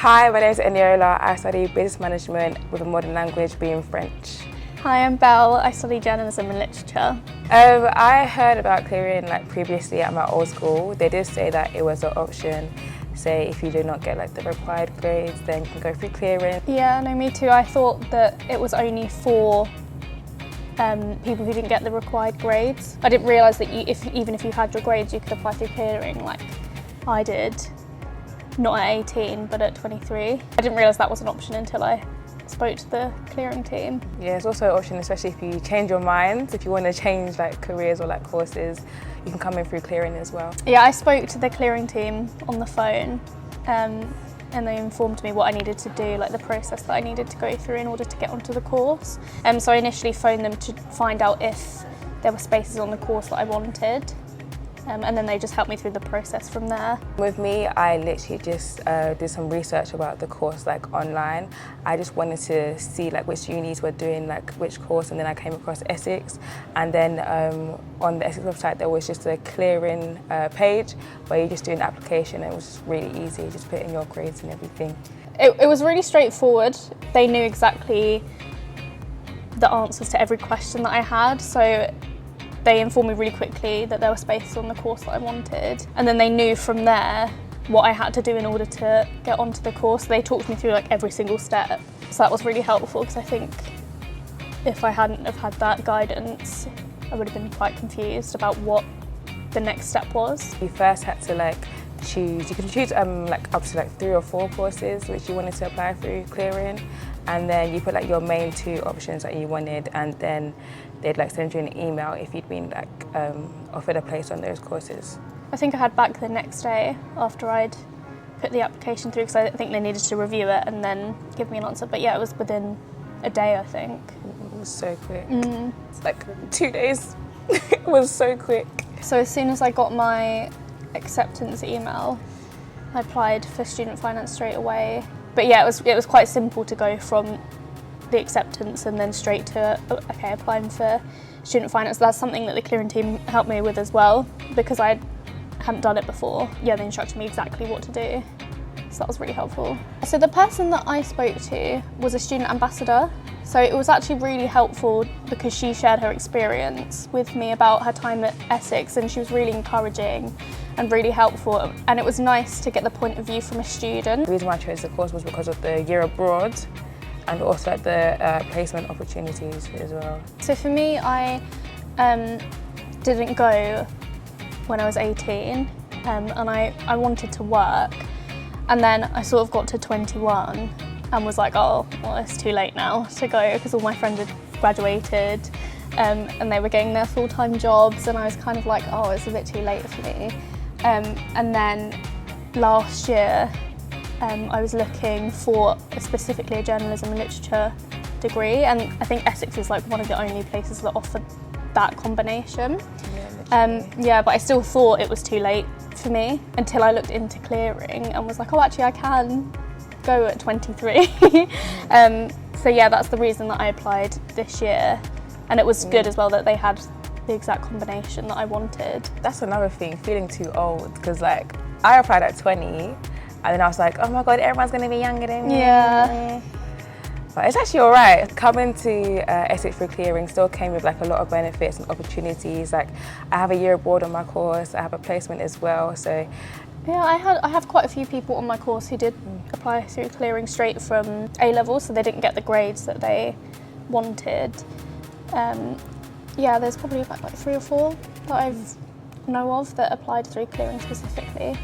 Hi, my name is Eniola. I study business management with a modern language being French. Hi, I'm Belle. I study journalism and literature. I heard about clearing previously at my old school. They did say that it was an option. Say if you do not get the required grades, then you can go through clearing. Yeah, no, me too. I thought that it was only for people who didn't get the required grades. I didn't realise that even if you had your grades, you could apply through clearing like I did. Not at 18, but at 23. I didn't realise that was an option until I spoke to the clearing team. Yeah, it's also an option, especially if you change your mind. If you want to change careers or courses, you can come in through clearing as well. Yeah, I spoke to the clearing team on the phone, and they informed me what I needed to do, the process that I needed to go through in order to get onto the course. So I initially phoned them to find out if there were spaces on the course that I wanted. And then they just helped me through the process from there. With me, I literally just did some research about the course online. I just wanted to see which unis were doing which course, and then I came across Essex. And then on the Essex website there was just a clearing page where you just do an application. It was really easy, just put in your grades and everything. It was really straightforward. They knew exactly the answers to every question that I had, so they informed me really quickly that there were spaces on the course that I wanted, and then they knew from there what I had to do in order to get onto the course. They talked me through every single step, so that was really helpful, because I think if I hadn't have had that guidance, I would have been quite confused about what the next step was. You first had to choose, you could choose up to 3 or 4 courses which you wanted to apply through clearing, and then you put your main 2 options that you wanted, and then they'd send you an email if you'd been offered a place on those courses. I think I had back the next day after I'd put the application through, because I think they needed to review it and then give me an answer. But yeah, it was within a day, I think. It was so quick. It's 2 days. It was so quick. So as soon as I got my acceptance email, I applied for student finance straight away. But yeah, it was quite simple to go from the acceptance and then straight to applying for student finance. That's something that the clearing team helped me with as well, because I hadn't done it before. Yeah, they instructed me exactly what to do, so that was really helpful. So the person that I spoke to was a student ambassador, so it was actually really helpful because she shared her experience with me about her time at Essex, and she was really encouraging and really helpful, and it was nice to get the point of view from a student. The reason why I chose the course was because of the year abroad and also the placement opportunities as well. So for me, I didn't go when I was 18, and I wanted to work, and then I sort of got to 21 and was like, oh, well, it's too late now to go, because all my friends had graduated and they were getting their full-time jobs, and I was kind of like, oh, it's a bit too late for me. And then last year, I was looking for specifically a journalism and literature degree, and I think Essex is one of the only places that offer that combination. Yeah, but I still thought it was too late for me until I looked into clearing and was like, oh, actually I can go at 23. So yeah, that's the reason that I applied this year, and it was good as well that they had the exact combination that I wanted. That's another thing, feeling too old, because I applied at 20. And then I was like, oh my God, everyone's going to be younger than me. Yeah. But it's actually all right. Coming to Essex through clearing still came with a lot of benefits and opportunities. I have a year abroad on my course, I have a placement as well. So yeah, I have quite a few people on my course who did apply through clearing straight from A-level, so they didn't get the grades that they wanted. Yeah, there's probably about 3 or 4 that I know of that applied through clearing specifically.